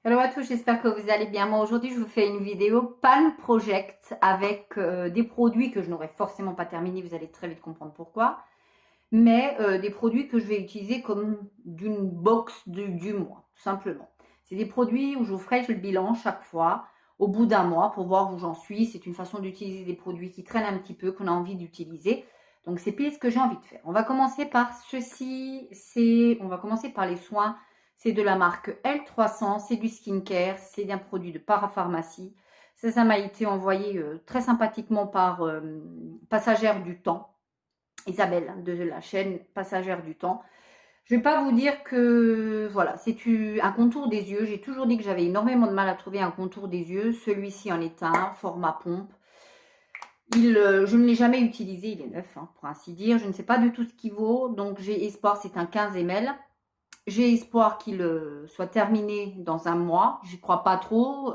Hello à tous, j'espère que vous allez bien. Moi aujourd'hui je vous fais une vidéo Pan Project avec des produits que je n'aurai forcément pas terminés, vous allez très vite comprendre pourquoi. Mais des produits que je vais utiliser comme d'une box du mois, tout simplement. C'est des produits où je vous ferai le bilan chaque fois, au bout d'un mois, pour voir où j'en suis. C'est une façon d'utiliser des produits qui traînent un petit peu, qu'on a envie d'utiliser. Donc c'est pile ce que j'ai envie de faire. On va commencer par ceci, on va commencer par les soins. C'est de la marque L300, c'est du skincare, c'est un produit de parapharmacie. Ça m'a été envoyé très sympathiquement par Passagère du Temps. Isabelle de la chaîne Passagère du Temps. Je ne vais pas vous dire que voilà, c'est un contour des yeux. J'ai toujours dit que j'avais énormément de mal à trouver un contour des yeux. Celui-ci en est un, format pompe. Je ne l'ai jamais utilisé, il est neuf, hein, pour ainsi dire. Je ne sais pas du tout ce qu'il vaut, donc j'ai espoir, c'est un 15 ml. J'ai espoir qu'il soit terminé dans un mois. J'y crois pas trop.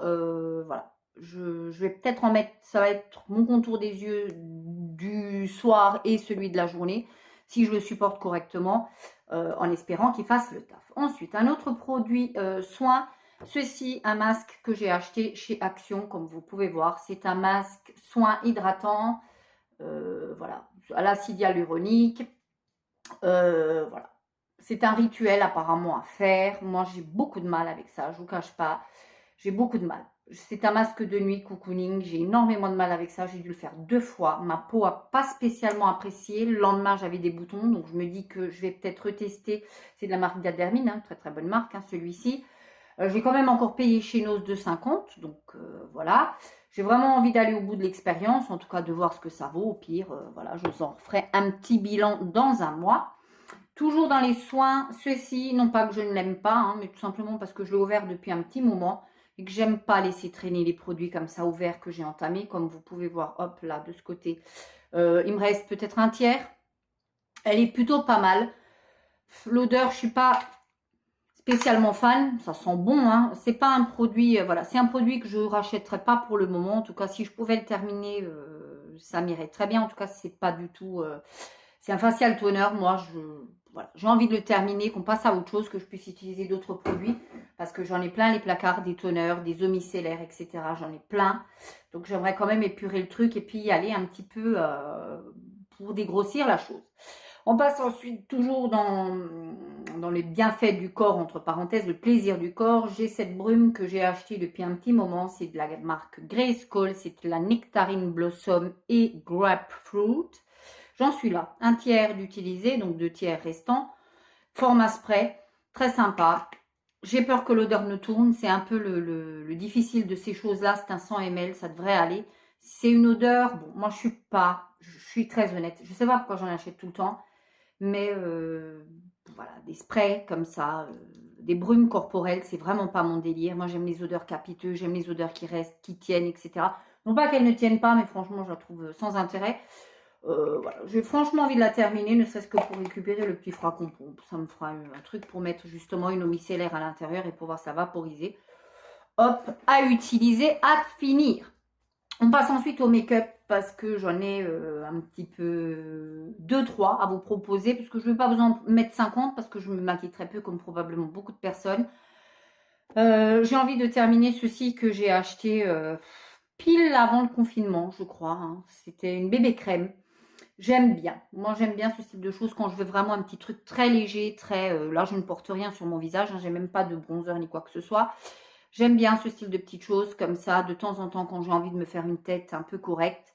Voilà. Je vais peut-être en mettre, ça va être mon contour des yeux du soir et celui de la journée, si je le supporte correctement, en espérant qu'il fasse le taf. Ensuite, un autre produit soin. Ceci, un masque que j'ai acheté chez Action, comme vous pouvez voir. C'est un masque soin hydratant, voilà, à l'acide hyaluronique. Voilà. C'est un rituel apparemment à faire. Moi, j'ai beaucoup de mal avec ça, je vous cache pas. J'ai beaucoup de mal. C'est un masque de nuit cocooning. J'ai énormément de mal avec ça. J'ai dû le faire 2 fois. Ma peau a pas spécialement apprécié. Le lendemain, j'avais des boutons. Donc, je me dis que je vais peut-être retester. C'est de la marque Diadermine, hein, très très bonne marque, hein, celui-ci. J'ai quand même encore payé chez Nose 2,50. Donc, voilà. J'ai vraiment envie d'aller au bout de l'expérience. En tout cas, de voir ce que ça vaut. Au pire, voilà, je vous en ferai un petit bilan dans un mois. Toujours dans les soins, ceci, non pas que je ne l'aime pas, hein, mais tout simplement parce que je l'ai ouvert depuis un petit moment et que j'aime pas laisser traîner les produits comme ça ouverts que j'ai entamés. Comme vous pouvez voir, hop, là, de ce côté, il me reste peut-être un tiers. Elle est plutôt pas mal. L'odeur, je suis pas spécialement fan. Ça sent bon, hein. C'est pas un produit, voilà, c'est un produit que je rachèterais pas pour le moment. En tout cas, si je pouvais le terminer, ça m'irait très bien. En tout cas, c'est pas du tout... c'est un facial toner. Moi, voilà, j'ai envie de le terminer, qu'on passe à autre chose, que je puisse utiliser d'autres produits. Parce que j'en ai plein les placards, des toners, des eaux micellaires, etc. J'en ai plein. Donc, j'aimerais quand même épurer le truc et puis y aller un petit peu pour dégrossir la chose. On passe ensuite toujours dans les bienfaits du corps, entre parenthèses, le plaisir du corps. J'ai cette brume que j'ai achetée depuis un petit moment. C'est de la marque Grayskull. C'est la Nectarine Blossom et Grapefruit. J'en suis là. Un tiers d'utilisé, donc 2 tiers restants. Format spray, très sympa. J'ai peur que l'odeur ne tourne. C'est un peu le difficile de ces choses-là. C'est un 100 ml, ça devrait aller. C'est une odeur, bon, moi je suis très honnête. Je ne sais pas pourquoi j'en achète tout le temps. Mais voilà, des sprays comme ça, des brumes corporelles, c'est vraiment pas mon délire. Moi, j'aime les odeurs capiteuses, j'aime les odeurs qui restent, qui tiennent, etc. Non pas qu'elles ne tiennent pas, mais franchement, je la trouve sans intérêt. Voilà, j'ai franchement envie de la terminer, ne serait-ce que pour récupérer le petit froid qu'on pompe. Ça me fera un truc pour mettre justement une eau micellaire à l'intérieur et pouvoir ça vaporiser. Hop, à utiliser, à finir. On passe ensuite au make-up parce que j'en ai un petit peu 2-3 à vous proposer, parce que je ne vais pas vous en mettre 50 parce que je me maquille très peu comme probablement beaucoup de personnes. J'ai envie de terminer ceci que j'ai acheté pile avant le confinement, je crois, hein. C'était une bébé crème. J'aime bien. Moi, j'aime bien ce style de choses quand je veux vraiment un petit truc très léger, très... là, je ne porte rien sur mon visage, hein, j'ai même pas de bronzer ni quoi que ce soit. J'aime bien ce style de petites choses comme ça, de temps en temps, quand j'ai envie de me faire une tête un peu correcte.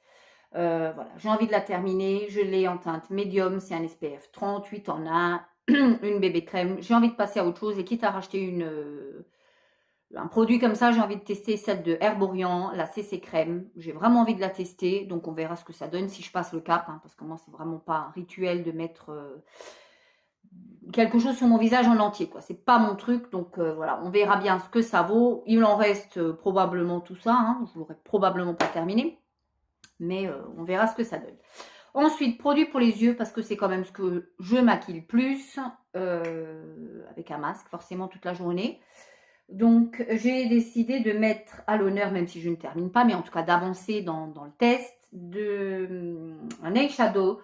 Voilà, j'ai envie de la terminer. Je l'ai en teinte médium, c'est un SPF 38 en un, une bébé crème. J'ai envie de passer à autre chose et quitte à racheter un produit comme ça, j'ai envie de tester celle de Herborian, la CC crème. J'ai vraiment envie de la tester, donc on verra ce que ça donne si je passe le cap, hein, parce que moi, c'est vraiment pas un rituel de mettre quelque chose sur mon visage en entier, quoi. C'est pas mon truc, donc voilà, on verra bien ce que ça vaut. Il en reste probablement tout ça, hein. Je l'aurai probablement pas terminé, mais on verra ce que ça donne. Ensuite, produit pour les yeux, parce que c'est quand même ce que je maquille le plus, avec un masque, forcément toute la journée. Donc, j'ai décidé de mettre à l'honneur, même si je ne termine pas, mais en tout cas d'avancer dans le test, un eyeshadow,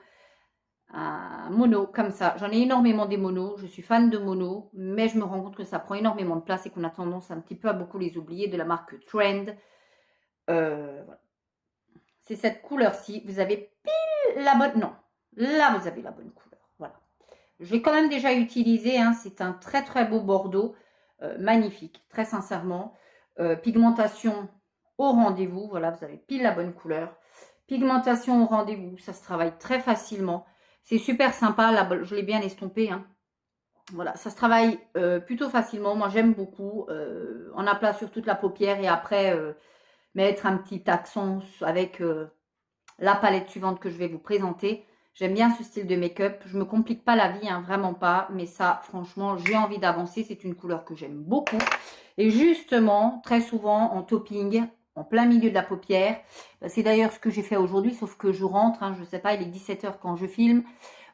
un mono comme ça. J'en ai énormément des monos. Je suis fan de monos, mais je me rends compte que ça prend énormément de place et qu'on a tendance un petit peu à beaucoup les oublier, de la marque Trend. Voilà. C'est cette couleur-ci. Vous avez pile la bonne... Non, là, vous avez la bonne couleur. Voilà. Je l'ai quand même déjà utilisé. Hein. C'est un très, très beau bordeaux. Magnifique, très sincèrement. Pigmentation au rendez-vous. Voilà, vous avez pile la bonne couleur. Pigmentation au rendez-vous. Ça se travaille très facilement. C'est super sympa. Là, je l'ai bien estompé. Hein. Voilà, ça se travaille plutôt facilement. Moi, j'aime beaucoup. En aplat sur toute la paupière et après mettre un petit accent avec la palette suivante que je vais vous présenter. J'aime bien ce style de make-up. Je ne me complique pas la vie, hein, vraiment pas. Mais ça, franchement, j'ai envie d'avancer. C'est une couleur que j'aime beaucoup. Et justement, très souvent, en topping, en plein milieu de la paupière. C'est d'ailleurs ce que j'ai fait aujourd'hui, sauf que je rentre. Hein, je ne sais pas, il est 17 h quand je filme.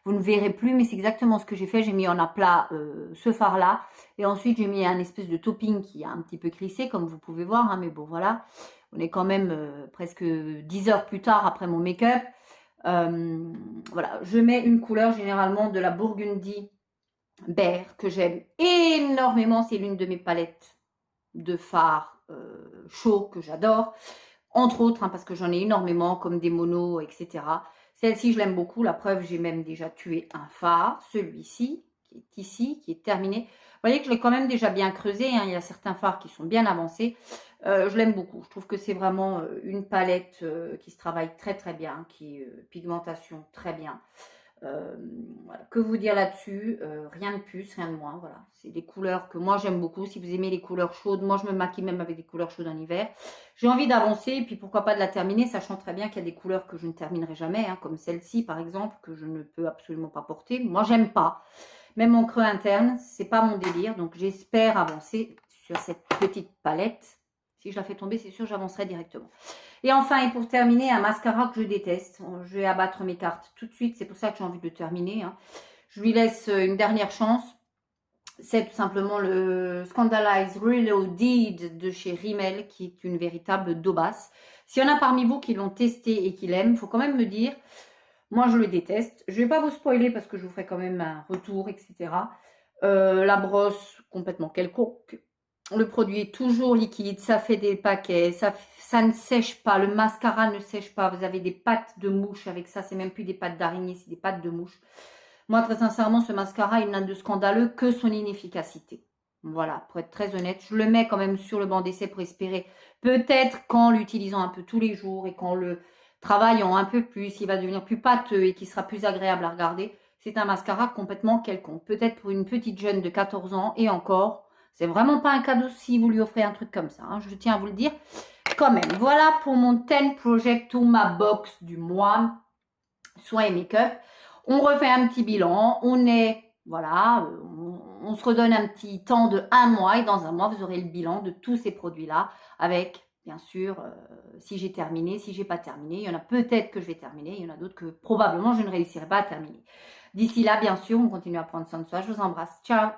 Vous ne verrez plus, mais c'est exactement ce que j'ai fait. J'ai mis en aplat ce fard-là. Et ensuite, j'ai mis un espèce de topping qui a un petit peu crissé, comme vous pouvez voir. Hein, mais bon, voilà. On est quand même presque 10 heures plus tard après mon make-up. Voilà, je mets une couleur généralement de la Burgundy Bear que j'aime énormément. C'est l'une de mes palettes de fard chaud que j'adore. Entre autres, hein, parce que j'en ai énormément, comme des monos, etc. Celle-ci, je l'aime beaucoup. La preuve, j'ai même déjà tué un fard. Celui-ci, qui est ici, qui est terminé. Vous voyez que je l'ai quand même déjà bien creusé. Hein. Il y a certains fards qui sont bien avancés. Je l'aime beaucoup. Je trouve que c'est vraiment une palette qui se travaille très très bien, qui pigmentation très bien. Voilà. Que vous dire là-dessus, rien de plus, rien de moins. Voilà, c'est des couleurs que moi j'aime beaucoup. Si vous aimez les couleurs chaudes, moi je me maquille même avec des couleurs chaudes en hiver. J'ai envie d'avancer et puis pourquoi pas de la terminer, sachant très bien qu'il y a des couleurs que je ne terminerai jamais, hein, comme celle-ci par exemple, que je ne peux absolument pas porter. Moi j'aime pas. Même en creux interne, c'est pas mon délire. Donc j'espère avancer sur cette petite palette. Si je la fais tomber, c'est sûr j'avancerai directement. Et enfin, et pour terminer, un mascara que je déteste. Je vais abattre mes cartes tout de suite. C'est pour ça que j'ai envie de le terminer. Hein. Je lui laisse une dernière chance. C'est tout simplement le Scandalize Reloaded de chez Rimmel, qui est une véritable daubasse. S'il y en a parmi vous qui l'ont testé et qui l'aiment, il faut quand même me dire. Moi, je le déteste. Je ne vais pas vous spoiler parce que je vous ferai quand même un retour, etc. La brosse, complètement quelconque. Le produit est toujours liquide, ça fait des paquets, ça ne sèche pas, le mascara ne sèche pas. Vous avez des pattes de mouche avec ça, c'est même plus des pattes d'araignée, c'est des pattes de mouche. Moi, très sincèrement, ce mascara, il n'a de scandaleux que son inefficacité. Voilà, pour être très honnête, je le mets quand même sur le banc d'essai pour espérer. Peut-être qu'en l'utilisant un peu tous les jours et qu'en le travaillant un peu plus, il va devenir plus pâteux et qu'il sera plus agréable à regarder. C'est un mascara complètement quelconque. Peut-être pour une petite jeune de 14 ans et encore. C'est vraiment pas un cadeau si vous lui offrez un truc comme ça. Hein, je tiens à vous le dire quand même. Voilà pour mon 10 Project ou ma box du mois. Soins et make-up. On refait un petit bilan. On est, voilà, on se redonne un petit temps de 1 mois. Et dans 1 mois, vous aurez le bilan de tous ces produits-là. Avec, bien sûr, si j'ai terminé, si j'ai pas terminé. Il y en a peut-être que je vais terminer. Il y en a d'autres que probablement je ne réussirai pas à terminer. D'ici là, bien sûr, on continue à prendre soin de soi. Je vous embrasse. Ciao!